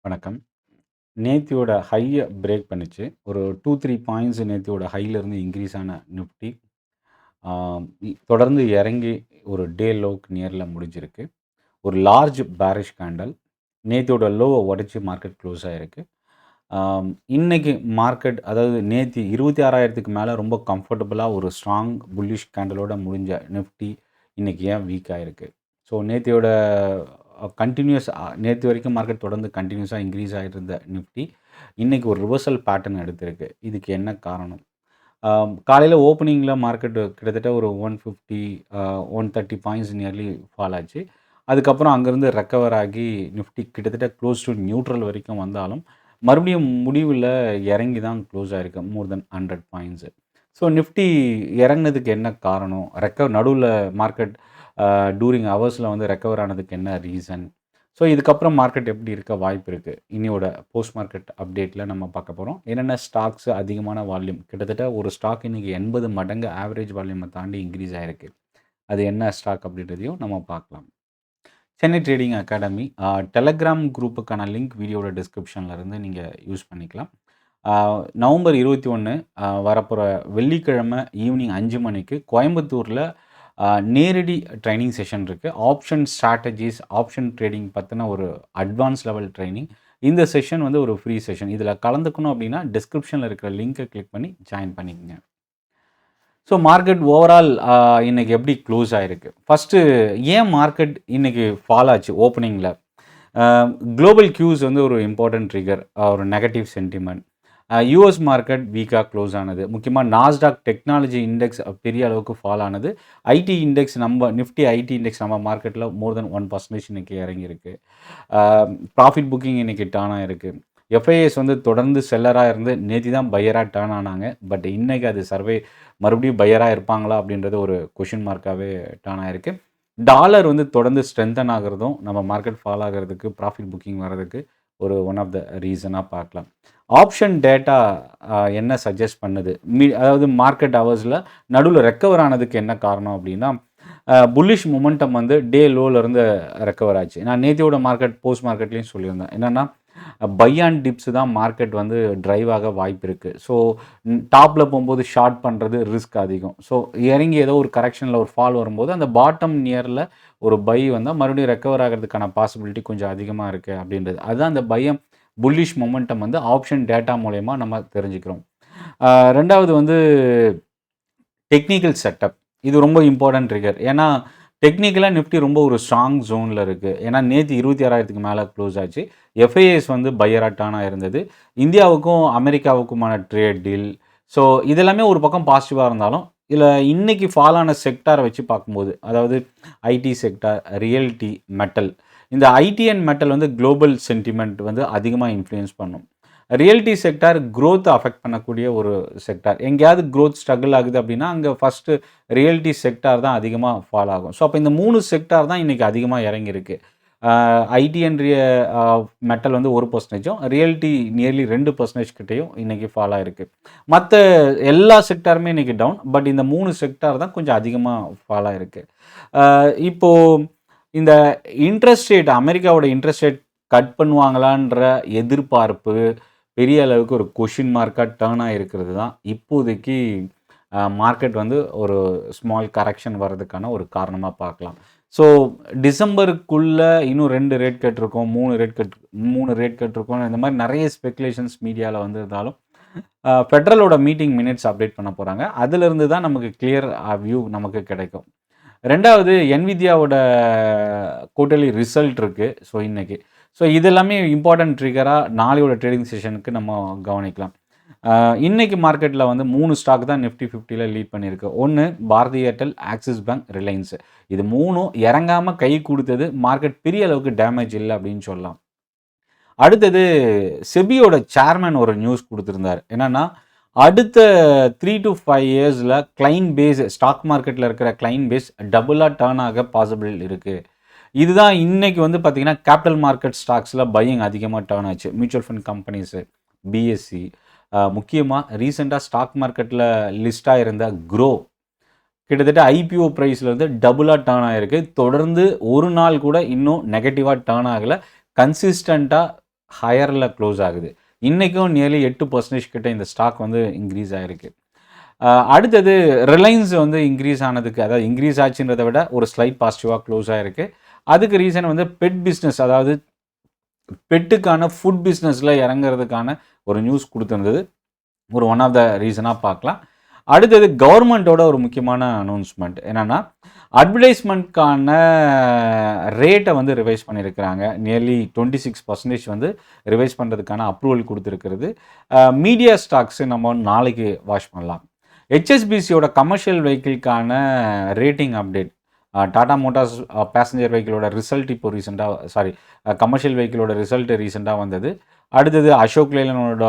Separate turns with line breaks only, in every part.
வணக்கம். நேத்தியோட ஹைய பிரேக் பண்ணுச்சு. ஒரு 2, 3 பாயிண்ட்ஸ் நேத்தியோட ஹைலருந்து இன்க்ரீஸ் ஆன நிஃப்டி ஆ தொடர்ந்து இறங்கி ஒரு டே லோக்கு நியர்ல முடிஞ்சிருக்கு. ஒரு லார்ஜ் பேரிஷ் கேண்டல். நேத்தியோட லோவ உடைச்சு மார்க்கெட் க்ளோஸ் ஆயிருக்கு. இன்னைக்கு மார்க்கெட் அதாவது நேத்தி 26,000க்கு மேல ரொம்ப கம்ஃபர்டபுளா ஒரு ஸ்ட்ராங் புல்லிஷ் கேண்டலோட முடிஞ்ச நிஃப்டி இன்னைக்கு ஏன் வீக் ஆயிருக்கு? ஸோ நேத்தியோட கன்டினியூயஸ் நேத்து வரைக்கும் மார்க்கெட் தொடர்ந்து கன்டினியூஸா இன்க்ரீஸ் ஆயிட்டு இருந்த நிஃப்டி, இன்னைக்கு ஒரு ரிவர்சல் பேட்டர்ன் எடுத்திருக்கு. இதுக்கு என்ன காரணம்? காலையில ஓப்பனிங்கில மார்க்கெட் கிட்டத்தட்ட ஒரு 150 130 பாயிண்ட்ஸ் நியர்லி ஃபால் ஆச்சு. அதுக்கப்புறம் அங்கேருந்து ரெக்கவர் ஆகி நிஃப்டி கிட்டத்தட்ட க்ளோஸ் டூ நியூட்ரல் வரைக்கும் வந்தாலும், மறுபடியும் முடிவுல இறங்கி தான் க்ளோஸ் ஆயிருக்கு. மோர் தென் 100 பாயிண்ட்ஸ். ஸோ நிஃப்டி இறங்குனதுக்கு என்ன காரணம்? நடுவுல மார்க்கெட் டூரிங் ஹவர்ஸ்ல வந்து ரெக்கவர் ஆனதுக்கு என்ன ரீசன்? ஸோ இதுக்கப்புறம் மார்க்கெட் எப்படி இருக்க வாய்ப்பு இருக்கு? இன்னியோட போஸ்ட் மார்க்கெட் அப்டேட்ல நம்ம பார்க்க போறோம். என்னென்ன ஸ்டாக்ஸ் அதிகமான வால்யூம் கிட்டத்தட்ட ஒரு ஸ்டாக் இன்னைக்கு 80 மடங்கு ஆவரேஜ் வால்யூம தாண்டி இன்க்ரீஸ் ஆயிருக்கு. அது என்ன ஸ்டாக் அப்படின்றதையும் நம்ம பார்க்கலாம். சென்னை ட்ரேடிங் அகாடமி டெலகிராம் குரூப்புக்கான லிங்க் வீடியோட டிஸ்கிரிப்ஷன்ல இருந்து நீங்க யூஸ் பண்ணிக்கலாம். நவம்பர் 21 வரப்போற வெள்ளிக்கிழமை ஈவினிங் 5 மணிக்கு கோயம்புத்தூர்ல நேரடி ட்ரைனிங் செஷன் இருக்கு. ஆப்ஷன் ஸ்ட்ராட்டஜிஸ், ஆப்ஷன் ட்ரேடிங் பத்தின ஒரு அட்வான்ஸ் லெவல் ட்ரைனிங். இந்த செஷன் வந்து ஒரு ஃப்ரீ செஷன். இதில கலந்துக்கணும் அப்படின்னா, டிஸ்கிரிப்ஷன்ல இருக்கிற லிங்கை கிளிக் பண்ணி ஜாயின் பண்ணிக்கங்க. ஸோ மார்க்கெட் ஓவரால் இன்னைக்கு எப்படி க்ளோஸ் ஆயிருக்கு? ஃபர்ஸ்ட்டு ஏன் மார்க்கெட் இன்னைக்கு ஃபால் ஆச்சு ஓப்பனிங்கில? குளோபல் கியூஸ் வந்து ஒரு இம்பார்ட்டன்ட் ட்ரிகர், ஒரு நெகட்டிவ் சென்டிமென்ட். யுஎஸ் மார்க்கெட் வீக்கா க்ளோஸ் ஆனது. முக்கியமா நாஸ்டாக் டெக்னாலஜி இண்டெக்ஸ் பெரிய அளவுக்கு ஃபால் ஆனது. ID index Nifty ID index நம்ம மார்க்கெட்ல மோர் தென் 1% இன்னைக்கு இறங்கியிருக்கு. ப்ராஃபிட் புக்கிங் இன்னைக்கு டர்ன் ஆயிருக்கு. எஃப்ஐஎஸ் வந்து தொடர்ந்து செல்லரா இருந்து நேத்தி தான் பையரா டர்ன் ஆனாங்க. பட் இன்னைக்கு அது மறுபடியும் பையரா இருப்பாங்களா அப்படின்றது ஒரு கொஸ்டின் மார்க்காவே டர்ன் ஆயிருக்கு. டாலர் வந்து தொடர்ந்து ஸ்ட்ரென்தன் ஆகுறதும் நம்ம மார்க்கெட் ஃபால் ஆகுறதுக்கு, ப்ராஃபிட் புக்கிங் வர்றதுக்கு ஒரு ஒன் ஆஃப் த ரீசனா பார்க்கலாம். ஆப்ஷன் டேட்டா என்ன சஜெஸ்ட் பண்ணுது? அதாவது மார்க்கெட் ஹவர்ஸ்ல நடுவுல ரெக்கவர் ஆனதுக்கு என்ன காரணம் அப்படின்னா, புல்லிஷ் மொமெண்டம் வந்து டே லோலேருந்து ரெக்கவர் ஆச்சு. நான் நேத்தியோட மார்க்கெட் போஸ்ட் மார்க்கெட்லயும் சொல்லியிருந்தேன். என்னன்னா, பை அண்ட் டிப்ஸ் தான் மார்க்கெட் வந்து டிரைவ் ஆக வாய்ப்பு இருக்கு. ஸோ டாப்ல போம்போது ஷார்ட் பண்றது ரிஸ்க் அதிகம். ஸோ இறங்கி ஏதோ ஒரு கரெக்ஷன்ல ஒரு ஃபால் வரும்போது, அந்த பாட்டம் நியர்ல ஒரு பை வந்தா மறுபடியும் ரெக்கவர் ஆகுறதுக்கான பாசிபிலிட்டி கொஞ்சம் அதிகமா இருக்கு அப்படின்றது. அதுதான் அந்த புல்லிஷ் மொமெண்டம் வந்து ஆப்ஷன் டேட்டா மூலியமா நம்ம தெரிஞ்சுக்கிறோம். 2வது வந்து டெக்னிக்கல் செட்டப். இது ரொம்ப இம்பார்ட்டன்ட் ட்ரிகர். ஏன்னா, டெக்னிக்கலா நிஃப்டி ரொம்ப ஒரு ஸ்ட்ராங் ஜோன்ல இருக்கு. ஏன்னா, நேத்து 26,000க்கு மேல க்ளோஸ் ஆச்சு. எஃப்ஐஎஸ் வந்து பையரா டர்ன் ஆயிருந்தது. இந்தியாவுக்கும், அமெரிக்காவுக்குமான ட்ரேட் டீல். ஸோ, இதெல்லாமே ஒரு பக்கம் பாசிட்டிவா இருந்தாலும், இதுல இன்னைக்கு ஃபால் ஆன செக்டார வச்சு பார்க்கும்போது, அதாவது ஐடி செக்டார், ரியல்டி, மெட்டல். இந்த ஐடி அண்ட் மெட்டல் வந்து குளோபல் சென்டிமென்ட் வந்து அதிகமா இன்ஃப்ளூயன்ஸ் பண்ணும். ரியல்டி செக்டார் குரோத் அஃபெக்ட் பண்ணக்கூடிய ஒரு செக்டார். எங்கேயாவது குரோத் ஸ்ட்ரகிள் ஆகுது அப்படின்னா, அங்க ஃபர்ஸ்ட்டு ரியல்டி செக்டார் தான் அதிகமா ஃபால் ஆகும். ஸோ, அப்ப இந்த 3 செக்டார் தான் இன்னைக்கு அதிகமா இறங்கியிருக்கு. ஐடி அண்ட் மெட்டல் வந்து 1%ம், ரியல்டி நியர்லி 2% கிட்டயும் இன்னைக்கு ஃபால் ஆயிருக்கு. மத்த எல்லா செக்டாருமே இன்னைக்கு டவுன். பட் இந்த 3 செக்டார் தான் கொஞ்சம் அதிகமா ஃபால் ஆயிருக்கு. இப்போ இந்த இன்ட்ரெஸ்ட் ரேட் அமெரிக்காவோட இன்ட்ரெஸ்ட் ரேட் கட் பண்ணுவாங்களான்ற எதிர்பார்ப்பு பெரிய அளவுக்கு ஒரு கொஸ்டின் மார்க்கா டர்ன் ஆகிருக்கிறது தான் இப்போதைக்கு மார்க்கெட் வந்து ஒரு ஸ்மால் கரெக்ஷன் வர்றதுக்கான ஒரு காரணமாக பார்க்கலாம். ஸோ டிசம்பருக்குள்ள இன்னும் 2 ரேட் கட் இருக்கும், 3 ரேட் கட் இருக்கும், இந்த மாதிரி நிறைய ஸ்பெகுலேஷன்ஸ் மீடியாவில் வந்திருந்தாலும் ஃபெடரலோட மீட்டிங் மினிட்ஸ் அப்டேட் பண்ண போகிறாங்க. அதிலிருந்து தான் நமக்கு கிளியர் வியூ நமக்கு கிடைக்கும். 2வது என்விடியாவோட குவார்ட்டர்லி ரிசல்ட் இருக்கு. ஸோ இன்னைக்கு. ஸோ இது எல்லாமே இம்பார்ட்டன்ட் ட்ரிகரா நாளையோட ட்ரேடிங் செஷனுக்கு நம்ம கவனிக்கலாம். இன்னைக்கு மார்க்கெட்ல வந்து 3 ஸ்டாக் தான் நிஃப்டி 50ல லீட் பண்ணியிருக்கு. 1 Bharti Airtel, Axis Bank, Reliance. இது 3ம் இறங்காம கை குடுத்தது மார்க்கெட் பெரிய அளவுக்கு டேமேஜ் இல்ல அப்படின்னு சொல்லலாம். அடுத்தது செபியோட சேர்மன் ஒரு நியூஸ் குடுத்திருந்தாரு. என்னன்னா, அடுத்த 3 to 5 இயர்ஸ்ல கிளையன்ட் பேஸ் ஸ்டாக் மார்க்கெட்ல இருக்கிற கிளையன்ட் பேஸ் டபுளா டர்ன் ஆக பாசிபிள் இருக்கு. இதுதான் இன்னைக்கு வந்து பார்த்தீங்கன்னா, கேபிட்டல் மார்க்கெட் ஸ்டாக்ஸ்ல பையிங் அதிகமா டர்ன் ஆச்சு. மியூச்சுவல் ஃபண்ட் கம்பெனிஸ், பிஎஸ்சி, முக்கியமா ரீசென்ட்டா ஸ்டாக் மார்க்கெட்ல லிஸ்ட் ஆயிருந்த குரோ கிட்டத்தட்ட ஐபிஓ பிரைஸ்ல இருந்து டபுளா டர்ன் ஆயிருக்கு. தொடர்ந்து ஒரு நாள் கூட இன்னும் நெகட்டிவா டர்ன் ஆகல. கன்சிஸ்டன்ட்டா ஹையரில் க்ளோஸ் ஆகுது. இன்றைக்கும் நியர்லி 8% கிட்ட இந்த ஸ்டாக் வந்து இன்க்ரீஸ் ஆகிருக்கு. அடுத்தது ரிலையன்ஸ் வந்து இன்க்ரீஸ் ஆனதுக்கு, அதாவது இன்க்ரீஸ் ஆச்சுன்றதை விட ஒரு ஸ்லைட் பாசிட்டிவாக க்ளோஸ் ஆகிருக்கு. அதுக்கு ரீசன் வந்து பெட் பிஸ்னஸ், அதாவது பெட்டுக்கான ஃபுட் பிஸ்னஸில் இறங்குறதுக்கான ஒரு நியூஸ் கொடுத்துருந்தது. ஒரு ஒன் ஆஃப் த ரீசனாக பார்க்கலாம். அடுத்தது கவர்மெண்ட்டோட ஒரு முக்கியமான அனௌன்ஸ்மெண்ட் என்னென்னா, அட்வர்டைஸ்மெண்ட்கான ரேட்டை வந்து ரிவைஸ் பண்ணியிருக்கிறாங்க. நியர்லி 26% வந்து ரிவைஸ் பண்ணுறதுக்கான அப்ரூவல் கொடுத்துருக்கிறது. மீடியா ஸ்டாக்ஸு நம்ம நாளைக்கு வாட்ச் பண்ணலாம். ஹெச்எஸ்பிசியோட கமர்ஷியல் வெஹிக்கிள்கான rating update, Tata Motors passenger வெஹிக்கிளோட ரிசல்ட் இப்போ ரீசெண்டாக, கமர்ஷியல் வெஹிக்கிளோட ரிசல்ட் ரீசெண்டாக வந்தது. அடுத்தது அசோக் லேலனோட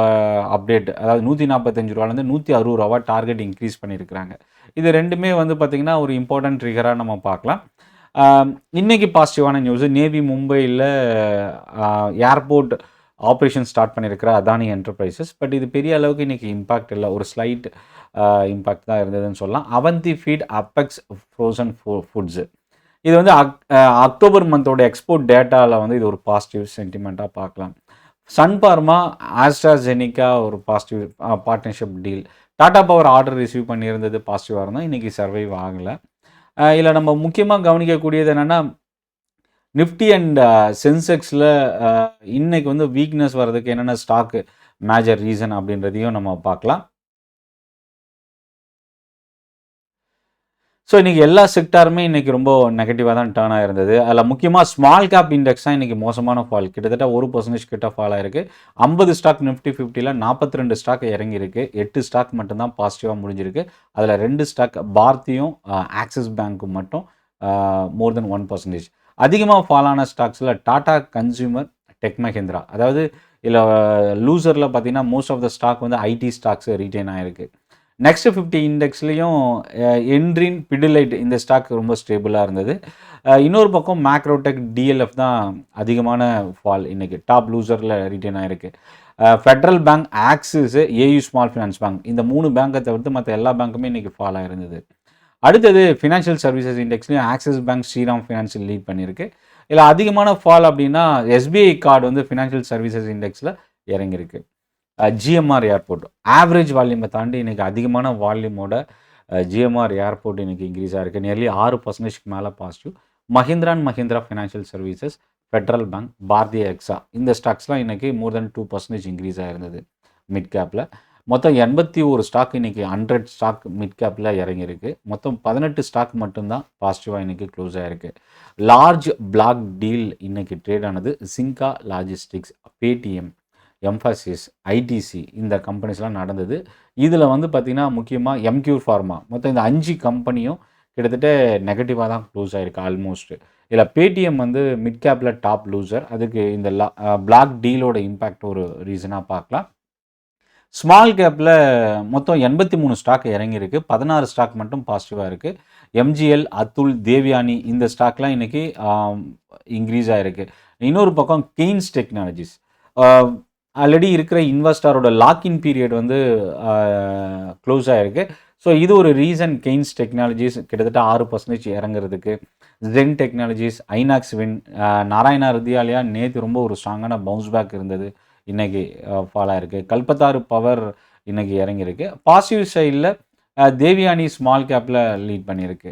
அப்டேட், அதாவது 145 ரூபாலேருந்து 160 ரூபா டார்கெட் இன்க்ரீஸ் பண்ணியிருக்கிறாங்க. இது ரெண்டுமே வந்து பார்த்திங்கன்னா ஒரு இம்பார்ட்டன்ட் ட்ரிகராக நம்ம பார்க்கலாம். இன்றைக்கி பாசிட்டிவான நியூஸு, நேவி மும்பையில் ஏர்போர்ட் ஆப்ரேஷன் ஸ்டார்ட் பண்ணியிருக்கிற அதானி என்டர்பிரைசஸ். பட் இது பெரிய அளவுக்கு இன்றைக்கி இம்பாக்ட் இல்லை, ஒரு ஸ்லைட் இம்பாக்ட் தான் இருந்ததுன்னு சொல்லலாம். Avanti Feed, Apex Frozen Foods, இது வந்து அக்டோபர் மந்தோட எக்ஸ்போர்ட் டேட்டாவில் வந்து இது ஒரு பாசிட்டிவ் சென்டிமெண்ட்டாக பார்க்கலாம். சன் பார்மா, ஆஸ்ட்ராஜெனிக்கா ஒரு positive partnership deal. Tata power order receive பண்ணியிருந்தது பாசிட்டிவாக இருந்தால் இன்றைக்கி சர்வைவ் ஆகலை. இதில் நம்ம முக்கியமாக கவனிக்கக்கூடியது என்னென்னா, நிஃப்டி அண்ட் சென்செக்ஸில் இன்றைக்கி வந்து வீக்னஸ் வர்றதுக்கு என்னென்ன ஸ்டாக்கு மேஜர் ரீசன் அப்படின்றதையும் நம்ம பார்க்கலாம். ஸோ இன்றைக்கி எல்லா செக்டாருமே இன்றைக்கி ரொம்ப நெகட்டிவாக தான் டேர்ன் ஆகிருந்தது. அதில் முக்கியமாக ஸ்மால் கேப் இண்டெக்ஸ் தான் இன்றைக்கி மோசமான ஃபால், கிட்டத்தட்ட 1% கிட்ட ஃபால் ஆகிருக்கு. 50 ஸ்டாக் நிஃப்டி 50ல் 42 ஸ்டாக் இறங்கியிருக்கு. 8 ஸ்டாக் மட்டும்தான் பாசிட்டிவாக முடிஞ்சிருக்கு. அதில் 2 ஸ்டாக் பாரதியும் ஆக்சிஸ் பேங்க்கும் மட்டும் மோர் தென் 1%. அதிகமாக ஃபால் ஆன ஸ்டாக்ஸில் டாடா கன்சியூமர், டெக் மஹிந்திரா, அதாவது இதில் லூசரில் பார்த்தீங்கன்னா மோஸ்ட் ஆஃப் த ஸ்டாக் வந்து ஐடி ஸ்டாக்ஸ் ரீட்டைன் ஆகிருக்கு. நெக்ஸ்ட் 50 இண்டெக்ஸ்லேயும் என்ட்ரின், பிடிலைட் இந்த ஸ்டாக் ரொம்ப ஸ்டேபிளாக இருந்தது. இன்னொரு பக்கம் மேக்ரோடெக், டிஎல்எஃப் தான் அதிகமான ஃபால் இன்றைக்கி டாப் லூசரில் ரீட்டைன் ஆகிருக்கு. Federal bank, axis, AU small finance bank, இந்த 3 பேங்கை தவிர்த்து மற்ற எல்லா பேங்க்குமே இன்றைக்கி ஃபால் ஆகிருந்தது. அடுத்தது ஃபினான்ஷியல் சர்வீசஸ் இண்டெக்ஸ்லையும் Axis bank, Shriram financial lead பண்ணியிருக்கு. இதில் அதிகமான ஃபால் அப்படின்னா எஸ்பிஐ கார்டு வந்து ஃபினான்ஷியல் சர்வீசஸ் இண்டெக்ஸில் இறங்கியிருக்கு. ஜிஎம்ஆர் ஏர்போர்ட் ஆவரேஜ் வால்யூமை தாண்டி இன்றைக்கி அதிகமான வால்யூமோட ஜிஎம்ஆர் ஏர்போர்ட் இன்றைக்கி இன்க்ரீஸ் ஆகிருக்கு. நியர்லி 6%க்கு மேலே positive. Mahindra and Mahindra financial services, Federal bank, Bharti AXA, இந்த ஸ்டாக்ஸ்லாம் இன்றைக்கி மோர் தென் 2% இன்க்ரீஸ் ஆகிருந்தது மிட் கேப்பில். மொத்தம் 81 ஸ்டாக் இன்றைக்கி 100 ஸ்டாக் மிட் கேப்பில் இறங்கியிருக்கு. மொத்தம் 18 ஸ்டாக் மட்டும்தான் பாசிட்டிவாக இன்றைக்கி க்ளோஸ் ஆகிருக்கு. லார்ஜ் பிளாக் டீல் இன்றைக்கி ட்ரேட் ஆனது சிங்கா லாஜிஸ்டிக்ஸ், பேடிஎம், எம்ஃபாசிஸ், ஐடிசி, இந்த கம்பெனிஸ்லாம் நடந்தது. இதில் வந்து பார்த்திங்கன்னா முக்கியமாக எம்க்யூர் ஃபார்மா, மொத்தம் இந்த 5 கம்பெனியும் கிட்டத்தட்ட நெகட்டிவாக தான் க்ளோஸ் ஆகிருக்கு ஆல்மோஸ்ட். இதில் பேடிஎம் வந்து மிட் கேப்பில் டாப் லூசர், அதுக்கு இந்த பிளாக் டீலோட இம்பேக்ட் ஒரு ரீசனாக பார்க்கலாம். ஸ்மால் கேப்பில் மொத்தம் 83 ஸ்டாக் இறங்கியிருக்கு. 16 ஸ்டாக் மட்டும் பாசிட்டிவாக இருக்குது. எம்ஜிஎல், அத்துல், தேவியானி, இந்த ஸ்டாக்லாம் இன்றைக்கி இன்க்ரீஸ் ஆகிருக்கு. இன்னொரு பக்கம் கெய்ன்ஸ் டெக்னாலஜிஸ், ஆல்ரெடி இருக்கிற இன்வெஸ்டரோட லாக்இன் பீரியட் வந்து க்ளோஸ் ஆகிருக்கு. ஸோ இது ஒரு ரீசன் கெய்ன்ஸ் டெக்னாலஜிஸ் கிட்டத்தட்ட 6% இறங்குறதுக்கு. Zen technologies, Inox Wind, Narayana Hrudayalaya நேற்று ரொம்ப ஒரு ஸ்ட்ராங்கான பவுன்ஸ் பேக் இருந்தது, இன்றைக்கி ஃபால் ஆகிருக்கு. கல்பத்தாறு பவர் இன்றைக்கி இறங்கியிருக்கு. பாசிட்டிவ் சைடில் தேவியானி ஸ்மால் கேப்பில் லீட் பண்ணியிருக்கு.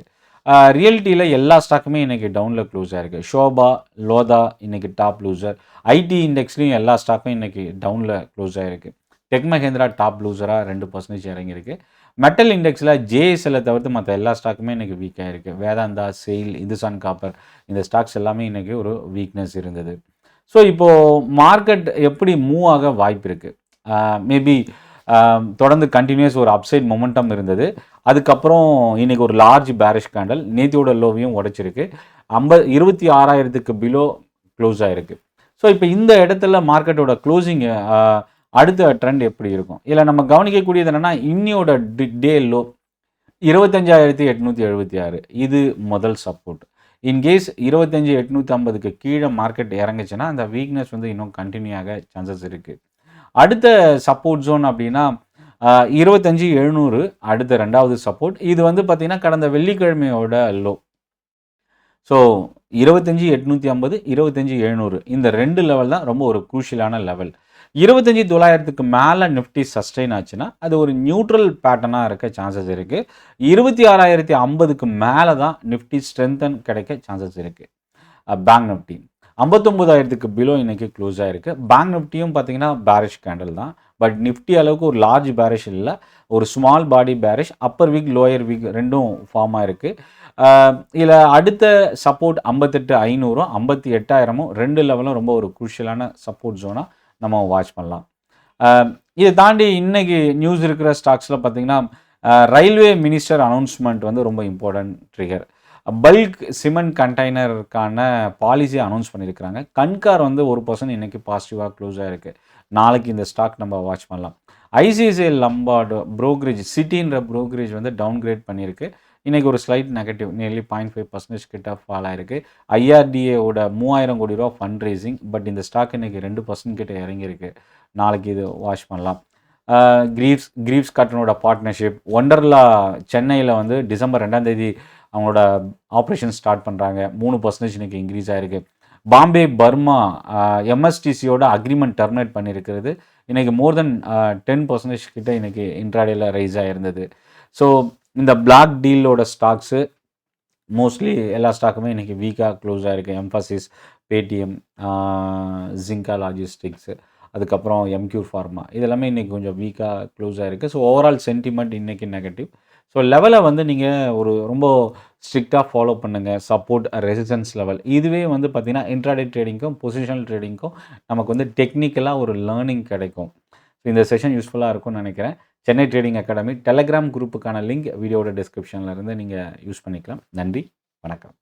ரியல்ட்டியில் எல்லா ஸ்டாக்குமே இன்றைக்கி டவுனில் க்ளோஸ் ஆகிருக்கு. ஷோபா, லோதா இன்றைக்கி டாப் லூசர். ஐடி இண்டெக்ஸ்லையும் எல்லா ஸ்டாக்கும் இன்றைக்கி டவுனில் க்ளோஸ் ஆகிருக்கு. டெக் மஹேந்திரா டாப் லூசராக 2% இறங்கியிருக்கு. மெட்டல் இண்டெக்ஸில் ஜேஎஸ்எல்லை தவிர்த்து மற்ற எல்லா ஸ்டாக்குமே இன்றைக்கி வீக் ஆகிருக்கு. வேதாந்தா, செயில், இந்துஸ்தான் காப்பர், இந்த ஸ்டாக்ஸ் எல்லாமே இன்றைக்கி ஒரு வீக்னஸ் இருந்தது. ஸோ இப்போது மார்க்கெட் எப்படி மூவ் ஆக வாய்ப்பு இருக்குது? மேபி தொடர்ந்து கண்டினியூஸ் ஒரு அப்சைட் மொமெண்டம் இருந்தது. அதுக்கப்புறம் இன்றைக்கி ஒரு லார்ஜ் பேரிஷ் கேண்டல் நேத்தியோட லோவையும் உடைச்சிருக்கு. 26,000க்கு பிலோ க்ளோஸ் ஆகிருக்கு. ஸோ இப்போ இந்த இடத்துல மார்க்கெட்டோட க்ளோசிங் அடுத்த ட்ரெண்ட் எப்படி இருக்கும்? இதில் நம்ம கவனிக்கக்கூடியது என்னென்னா, இன்னியோட டே லோ 25,876, இது முதல் சப்போர்ட். இன்கேஸ் 25,850க்கு கீழே மார்க்கெட் இறங்குச்சுன்னா அந்த வீக்னஸ் வந்து இன்னும் கண்டினியூ ஆக சான்சஸ் இருக்குது. அடுத்த சப்போர்ட் ஜோன் அப்படின்னா 25,700 அடுத்த 2வது சப்போர்ட். இது வந்து பார்த்திங்கன்னா கடந்த வெள்ளிக்கிழமையோட லோ. ஸோ 25,850, 25,700 இந்த 2 லெவல் தான் ரொம்ப ஒரு குரூஷியலான லெவல். 25,900க்கு மேல நிஃப்டி சஸ்டெயின் ஆச்சுன்னா, அது ஒரு நியூட்ரல் பேட்டர்னா இருக்க சான்சஸ் இருக்கு. 26,050க்கு மேல தான் நிஃப்டி ஸ்ட்ரெங்தன் கிடைக்க சான்சஸ் இருக்கு. பேங்க் நிஃப்டி 59,000க்கு பிலோ இன்னைக்கு க்ளோஸ் ஆயிருக்கு. பேங்க் நிஃப்டியும் பார்த்தீங்கன்னா பேரிஷ் கேண்டில் தான். பட் நிஃப்டி அளவுக்கு ஒரு லார்ஜ் பேரிஷ் இல்ல. ஒரு small body bearish, upper wick, lower wick 2ம் ஃபார்ம் ஆயிருக்கு. இதில அடுத்த சப்போர்ட் 58,500ம் 58,000ம் 2 லெவலும் ரொம்ப ஒரு குரூஷியலான சப்போர்ட் ஜோனா நம்ம வாட்ச் பண்ணலாம். இதை தாண்டி இன்னைக்கு நியூஸ் இருக்கிற ஸ்டாக்ஸில் பார்த்தீங்கன்னா, ரயில்வே மினிஸ்டர் அனௌன்ஸ்மெண்ட் வந்து ரொம்ப இம்பார்ட்டன்ட் ட்ரிகர். பல்க் சிமெண்ட் கண்டெய்னருக்கான பாலிசியை அனௌன்ஸ் பண்ணியிருக்கிறாங்க. கன்கார் வந்து 1% இன்னைக்கு பாசிட்டிவாக க்ளோஸ் ஆகிருக்கு. நாளைக்கு இந்த ஸ்டாக் நம்ம வாட்ச் பண்ணலாம். ஐசிஐசிஐ லம்பார்டு ப்ரோக்கரேஜ் சிட்டின்ற ப்ரோக்கரேஜ் வந்து டவுன் கிரேட் பண்ணியிருக்கு. இன்றைக்கி ஒரு ஸ்லைட் நெகட்டிவ் நியர்லி 0.5% கிட்ட ஃபால் ஆயிருக்கு. ஐஆர்டிஏவோட 3000 கோடி ரூபா ஃபண்ட் ரேசிங். பட் இந்த ஸ்டாக் இன்றைக்கி 2% கிட்ட இறங்கியிருக்கு. நாளைக்கு இது வாட்ச் பண்ணலாம். கிரீவ்ஸ் காட்டனோட பார்ட்னர்ஷிப் ஒண்டர்லா சென்னையில் வந்து டிசம்பர் 2ஆம் தேதி அவங்களோட ஆப்ரேஷன் ஸ்டார்ட் பண்ணுறாங்க. 3% இன்றைக்கி இன்க்ரீஸ் ஆகிருக்கு. பாம்பே பர்மா எம்எஸ்டிசியோட அக்ரிமெண்ட் டெர்மினேட் பண்ணியிருக்கிறது. இன்றைக்கி மோர் தென் 10% கிட்ட இன்றைக்கி இன்ட்ராடேயில் ரைஸ் ஆகிருந்தது. ஸோ இந்த பிளாக் டீலோட ஸ்டாக்ஸு மோஸ்ட்லி எல்லா ஸ்டாக்குமே இன்றைக்கி வீக்காக க்ளோஸ் ஆகிருக்கு. எம்ஃபசிஸ், பேடிஎம், ஜிங்கா லாஜிஸ்டிக்ஸு, அதுக்கப்புறம் எம்க்யூ ஃபார்மா இதெல்லாமே இன்றைக்கி கொஞ்சம் வீக்காக க்ளோஸ் ஆகிருக்கு. ஸோ ஓவரால் சென்டிமெண்ட் இன்றைக்கி நெகட்டிவ். ஸோ லெவலை வந்து நீங்கள் ஒரு ரொம்ப ஸ்ட்ரிக்டாக ஃபாலோ பண்ணுங்கள். சப்போர்ட், ரெசிஸ்டன்ஸ் லெவல் இதுவே வந்து பார்த்திங்கன்னா இன்ட்ராடே ட்ரேடிங்க்கும் பொசிஷனல் ட்ரேடிங்க்கும் நமக்கு வந்து டெக்னிக்கலாக ஒரு லேர்னிங் கிடைக்கும். ஸோ இந்த செஷன் யூஸ்ஃபுல்லாக இருக்கும்னு நினைக்கிறேன். சென்னை ட்ரேடிங் அகாடமி டெலகிராம் குரூப்புக்கான லிங்க் வீடியோட டிஸ்கிரிப்ஷனில் இருந்து நீங்கள் யூஸ் பண்ணிக்கலாம். நன்றி, வணக்கம்.